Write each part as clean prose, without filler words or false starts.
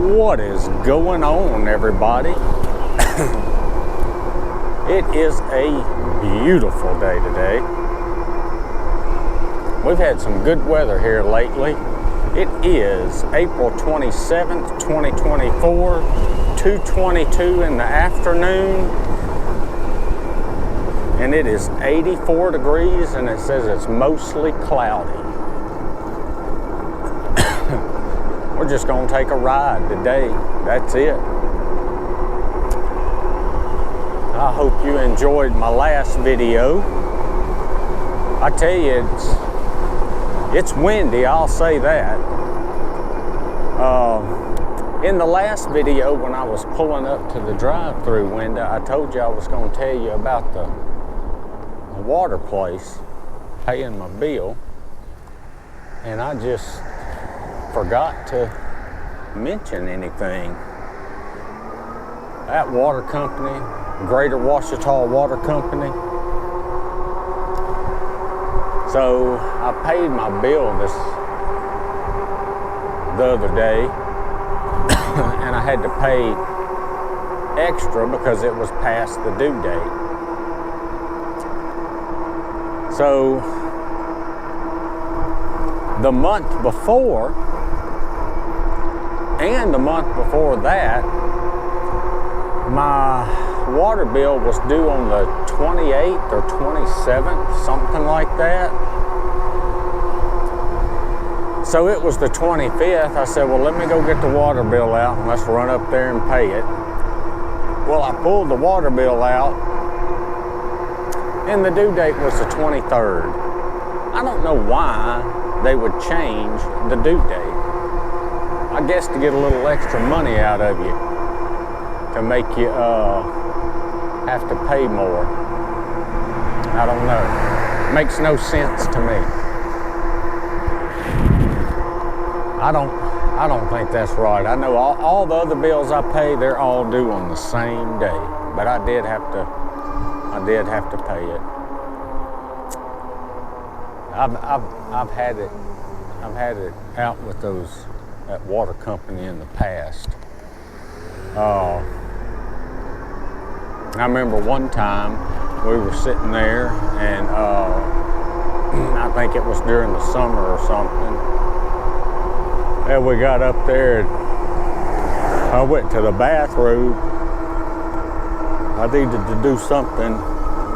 What is going on, everybody? It is a beautiful day today. We've had some good weather here lately. It is April 27th, 2024, 2:22 in the afternoon, and it is 84 degrees, and it says it's mostly cloudy. We're just gonna take a ride today. That's it. I hope you enjoyed my last video. I tell you, it's windy, I'll say that. In the last video, when I was pulling up to the drive-through window, I told you I was going to tell you about the water place, paying my bill, and I just forgot to mention anything. That water company, Greater Ouachita Water Company. So I paid my bill the other day, and I had to pay extra because it was past the due date. So the month before and the month before that, my water bill was due on the 28th or 27th, something like that. So it was the 25th. I said, well, let me go get the water bill out and let's run up there and pay it. Well, I pulled the water bill out, and the due date was the 23rd. I don't know why they would change the due date. I guess to get a little extra money out of you, to make you have to pay more. I don't know. Makes no sense to me. I don't think that's right. I know all the other bills I pay, they're all due on the same day, but I did have to pay it. I've had it out with that water company in the past. I remember one time we were sitting there, and I think it was during the summer or something. And we got up there, and I went to the bathroom. I needed to do something.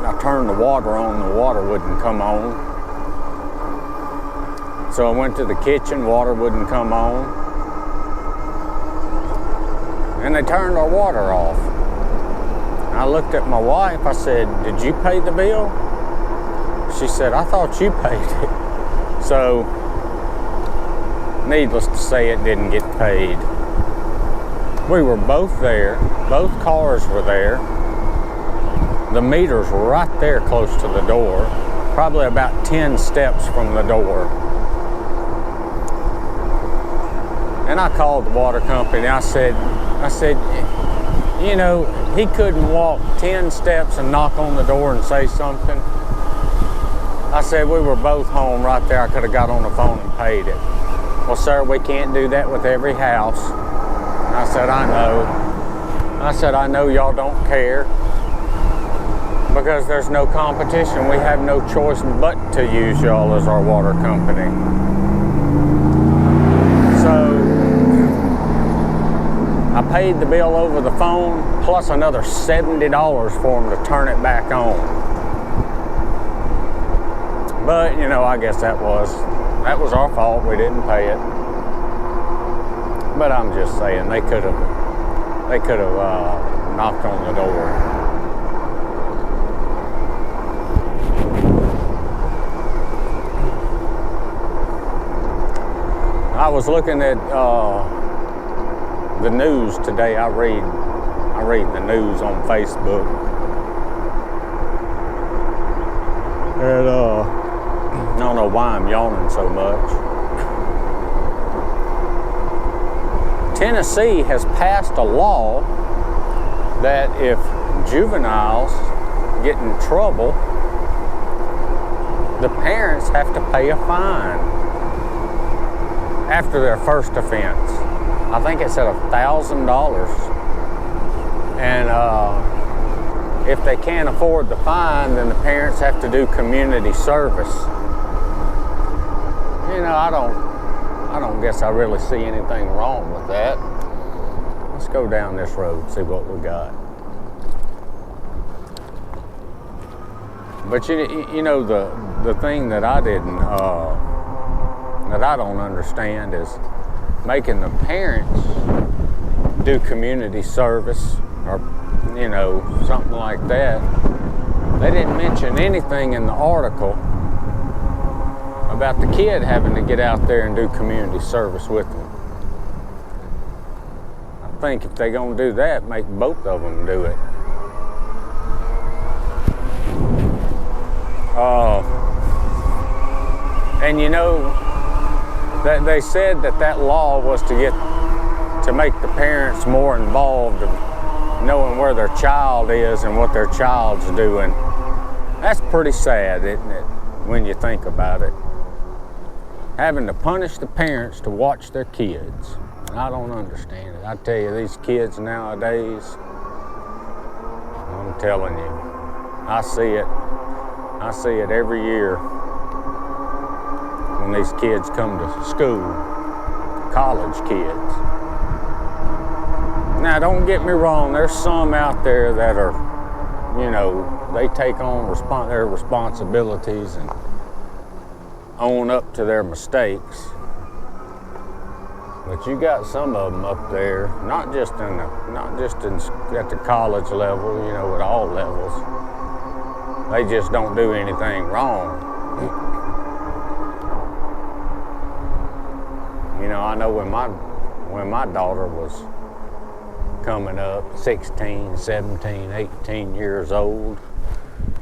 I turned the water on, the water wouldn't come on. So I went to the kitchen, water wouldn't come on. And they turned our water off. I looked at my wife, I said, did you pay the bill? She said, I thought you paid it. So, needless to say, it didn't get paid. We were both there, both cars were there. The meters were right there close to the door, probably about 10 steps from the door. And I called the water company. I said, you know, he couldn't walk 10 steps and knock on the door and say something. I said, we were both home right there. I could have got on the phone and paid it. Well, sir, we can't do that with every house. And I said, I know. I said, I know y'all don't care because there's no competition. We have no choice but to use y'all as our water company. So I paid the bill over the phone, plus another $70 for them to turn it back on. But, you know, I guess that was our fault. We didn't pay it. But I'm just saying, they could have knocked on the door. I was looking at the news today. I read the news on Facebook, and I don't know why I'm yawning so much. Tennessee has passed a law that if juveniles get in trouble, the parents have to pay a fine after their first offense. I think it's at $1,000. And if they can't afford the fine, then the parents have to do community service. You know, I don't guess I really see anything wrong with that. Let's go down this road, see what we got. But you know, the thing that I don't understand is making the parents do community service, or you know, something like that. They didn't mention anything in the article about the kid having to get out there and do community service with them. I think if they're gonna do that, make both of them do it. And you know, that they said that law was to make the parents more involved in knowing where their child is and what their child's doing. That's pretty sad, isn't it, when you think about it? Having to punish the parents to watch their kids. I don't understand it. I tell you, these kids nowadays, I'm telling you, I see it every year when these kids come to school, college kids. Now, don't get me wrong, there's some out there that are, you know, they take on their responsibilities and own up to their mistakes. But you got some of them up there, not just at the college level, you know, at all levels. They just don't do anything wrong. You know, I know when my daughter was coming up, 16, 17, 18 years old,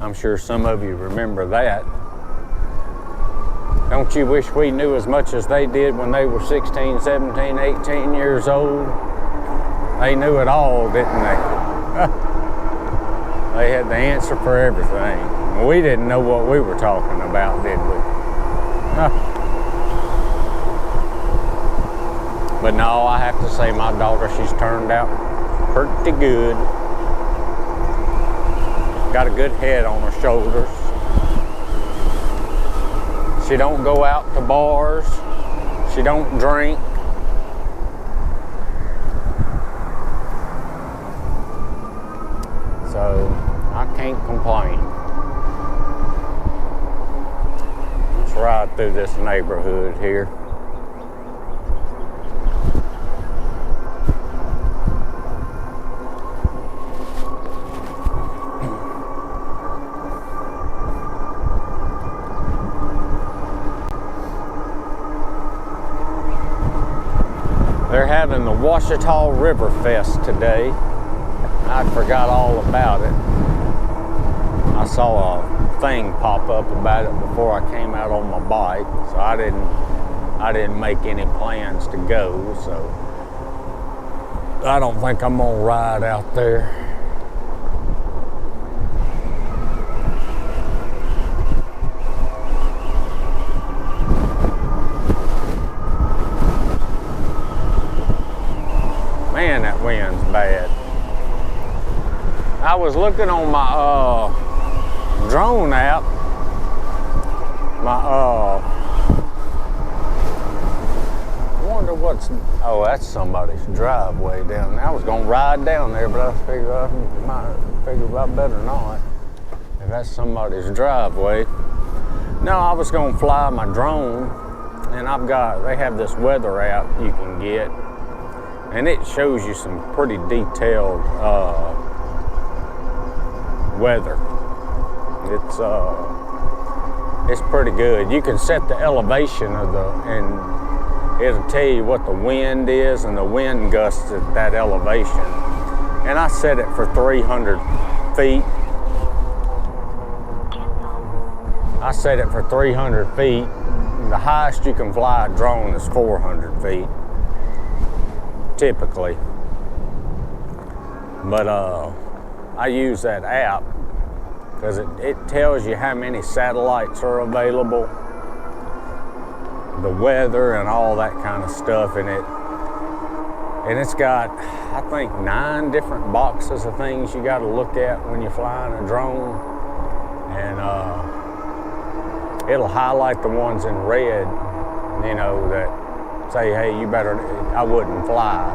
I'm sure some of you remember that. Don't you wish we knew as much as they did when they were 16, 17, 18 years old? They knew it all, didn't they? They had the answer for everything. We didn't know what we were talking about, did we? But no, I have to say my daughter, she's turned out pretty good. Got a good head on her shoulders. She don't go out to bars. She don't drink. So I can't complain. Let's ride through this neighborhood here. They're having the Ouachita River Fest today. I forgot all about it. I saw a thing pop up about it before I came out on my bike, so I didn't make any plans to go, so I don't think I'm gonna ride out there. Man, that wind's bad. I was looking on my drone app, I wonder what's, oh, that's somebody's driveway down there. I was gonna ride down there, but I figured I better not, if that's somebody's driveway. No, I was gonna fly my drone, and they have this weather app you can get, and it shows you some pretty detailed weather. It's pretty good. You can set the elevation and it'll tell you what the wind is and the wind gusts at that elevation. And I set it for 300 feet. I set it for 300 feet. The highest you can fly a drone is 400 feet. Typically. But I use that app because it tells you how many satellites are available, the weather and all that kind of stuff, and And it's got, I think, 9 different boxes of things you got to look at when you're flying a drone. And it'll highlight the ones in red, you know, that say, hey, you better, I wouldn't fly.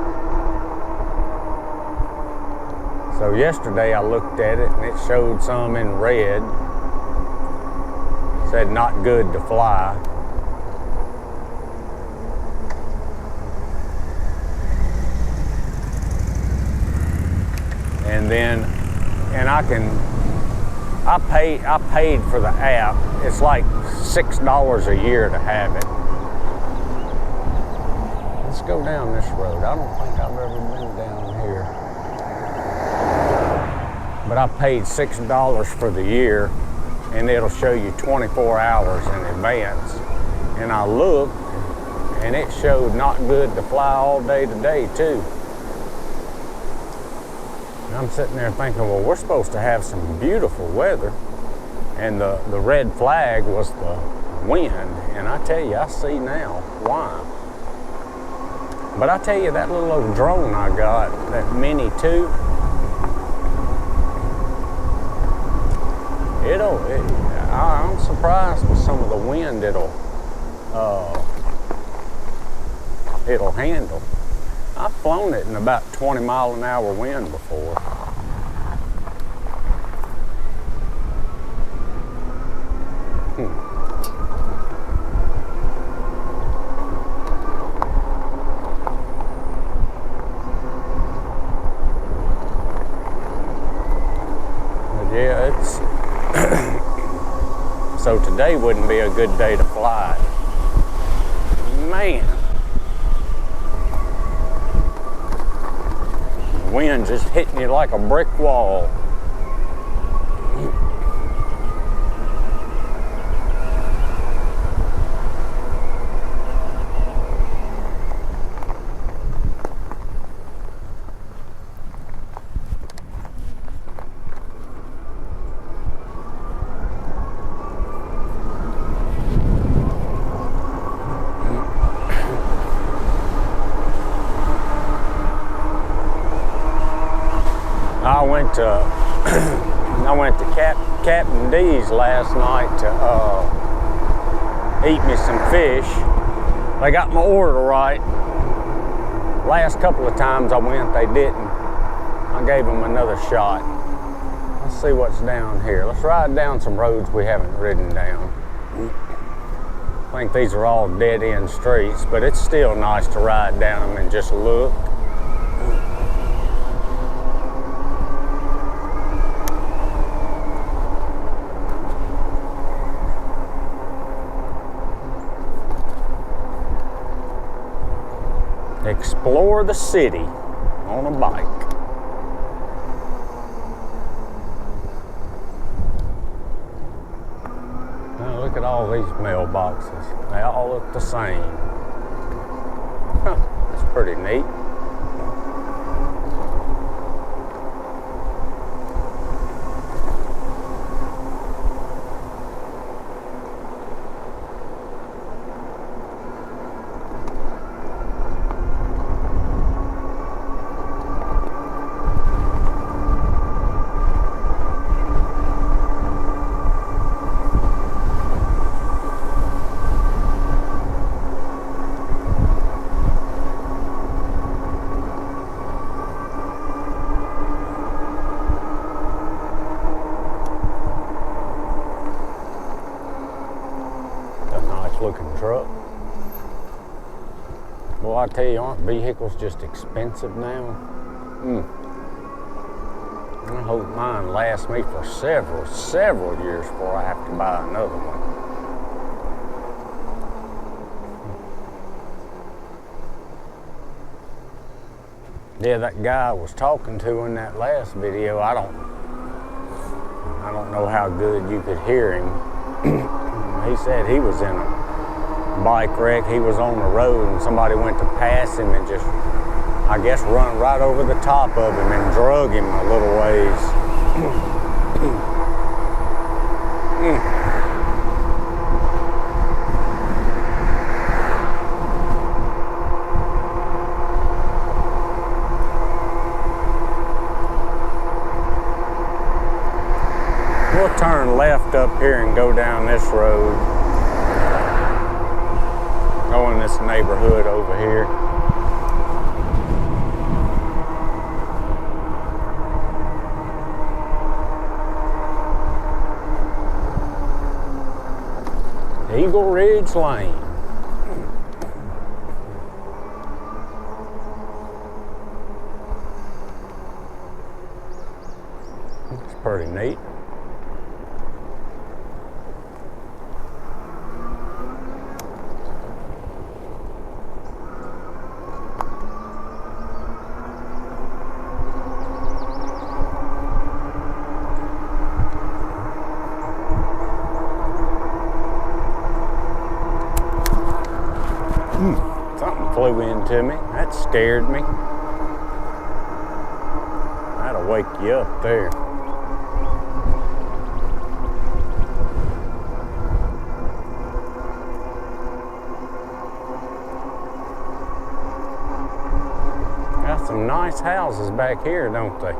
So yesterday I looked at it and it showed some in red, said not good to fly. And then, and I paid for the app. It's like $6 a year to have it. Let's go down this road. I don't think I've ever been down here. But I paid $6 for the year, and it'll show you 24 hours in advance. And I looked, and it showed not good to fly all day today too. And I'm sitting there thinking, well, we're supposed to have some beautiful weather. And the red flag was the wind. And I tell you, I see now why. But I tell you, that little old drone I got, that Mini 2, I'm surprised with some of the wind it'll handle. I've flown it in about 20-mile-an-hour wind before. But yeah, it's so today wouldn't be a good day to fly. Man. Wind just hitting you like a brick wall. I went to Captain D's last night to eat me some fish. They got my order right. Last couple of times I went, they didn't. I gave them another shot. Let's see what's down here. Let's ride down some roads we haven't ridden down. I think these are all dead-end streets, but it's still nice to ride down them and just look. Explore the city on a bike. Now look at all these mailboxes. They all look the same. Huh, that's pretty neat. Looking truck. Well, I tell you, aren't vehicles just expensive now? I hope mine lasts me for several years before I have to buy another one. Yeah, that guy I was talking to in that last video, I don't know how good you could hear him. He said he was in a bike wreck. He was on the road and somebody went to pass him and just, I guess, run right over the top of him and drug him a little ways. we'll turn left up here and go down this road. Go in this neighborhood over here. Eagle Ridge Lane. It's pretty neat. Something flew into me. That scared me. That'll wake you up there. Got some nice houses back here, don't they?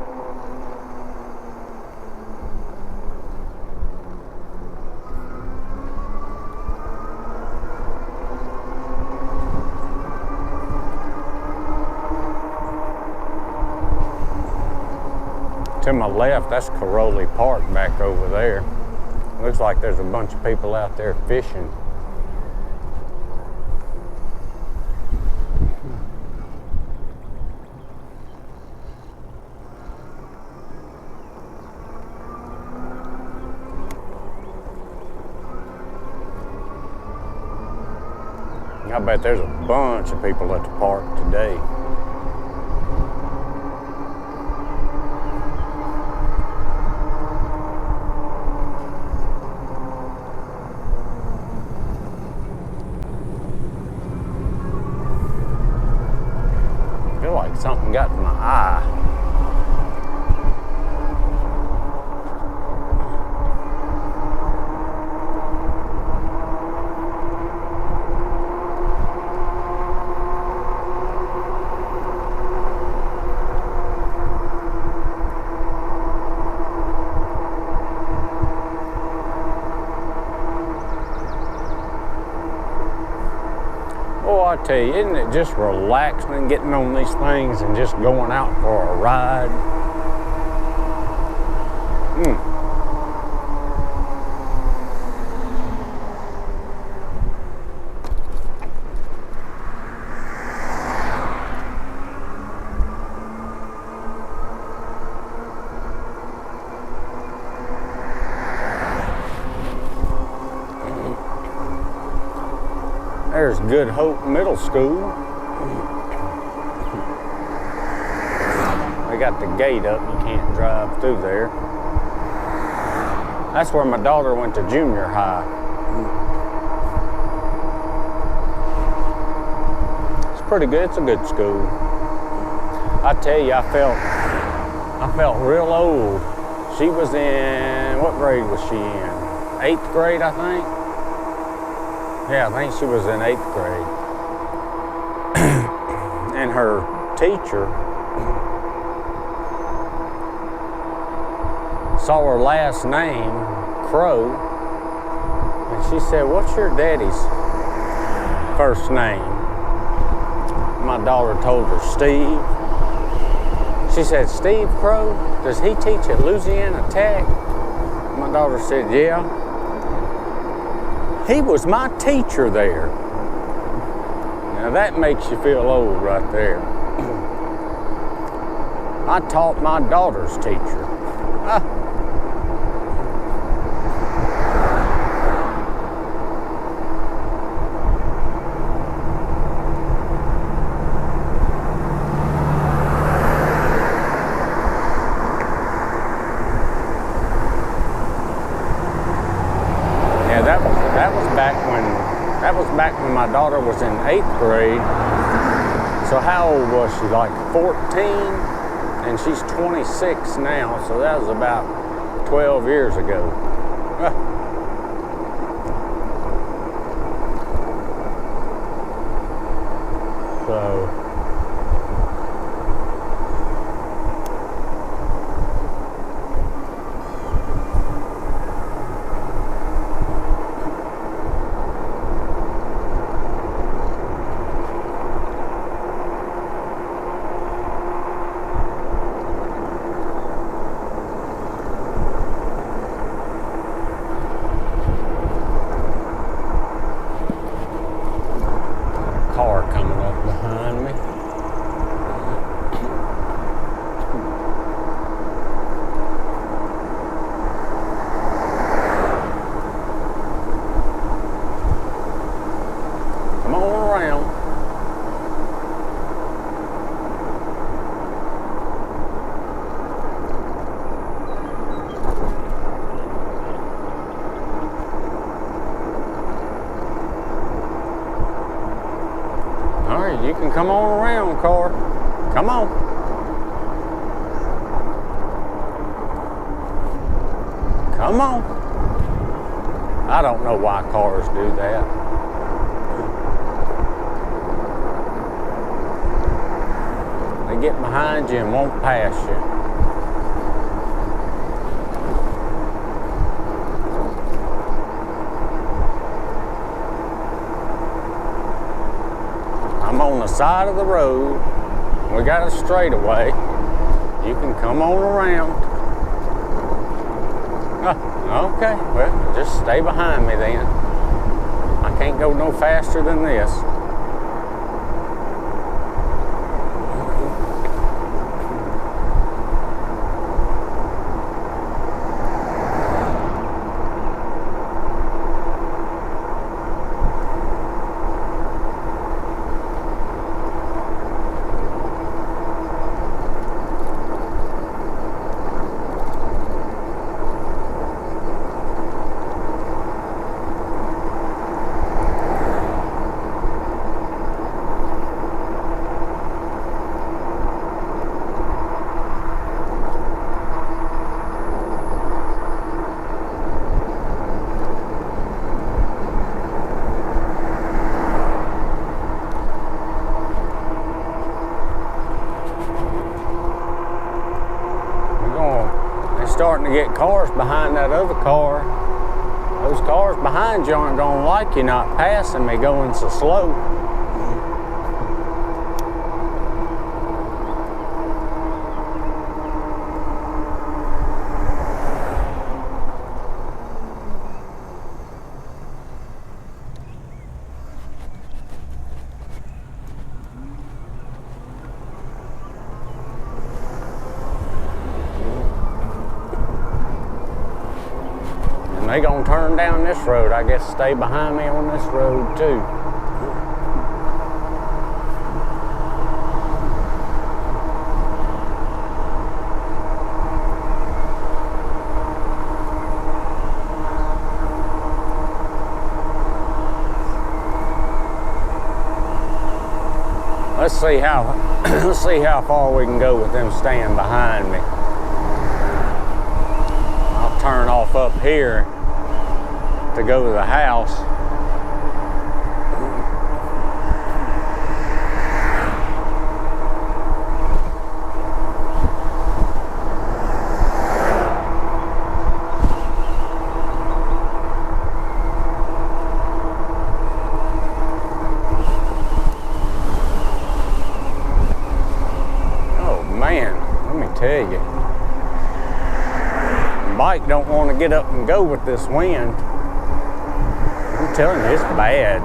To my left, that's Caroli Park back over there. Looks like there's a bunch of people out there fishing. I bet there's a bunch of people at the park today. Something got in my eye. Oh, I tell you, isn't it just relaxing getting on these things and just going out for a ride? There's Good Hope Middle School. They got the gate up, you can't drive through there. That's where my daughter went to junior high. It's pretty good, it's a good school. I tell you, I felt real old. She was in, what grade was she in? 8th grade, I think. Yeah, I think she was in 8th grade. And her teacher saw her last name, Crow, and she said, "What's your daddy's first name?" My daughter told her, "Steve." She said, "Steve Crow? Does he teach at Louisiana Tech?" My daughter said, "Yeah. He was my teacher there." Now that makes you feel old right there. I taught my daughter's teacher. That was back when my daughter was in 8th grade. So how old was she? Like 14? And she's 26 now, so that was about 12 years ago. So come on around, car. Come on. Come on. I don't know why cars do that. They get behind you and won't pass you. I'm on the side of the road. We got a straightaway. You can come on around. Okay, well, just stay behind me then. I can't go no faster than this. Starting to get cars behind that other car. Those cars behind you aren't going to like you not passing me going so slow. They gonna turn down this road. I guess stay behind me on this road too. Let's see how far we can go with them staying behind me. I'll turn off up here to go to the house. Oh man, let me tell you, the bike don't want to get up and go with this wind. I'm telling you, it's bad.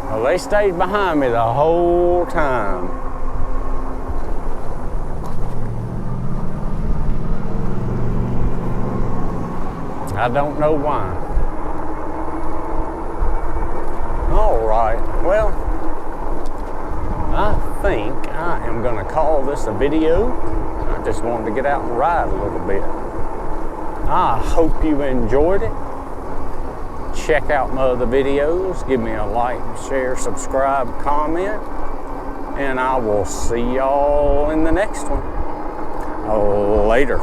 Well, they stayed behind me the whole time. I don't know why. All right, well, I think I am gonna call this a video. I just wanted to get out and ride a little bit. I hope you enjoyed it. Check out my other videos. Give me a like, share, subscribe, comment, and I will see y'all in the next one. Later.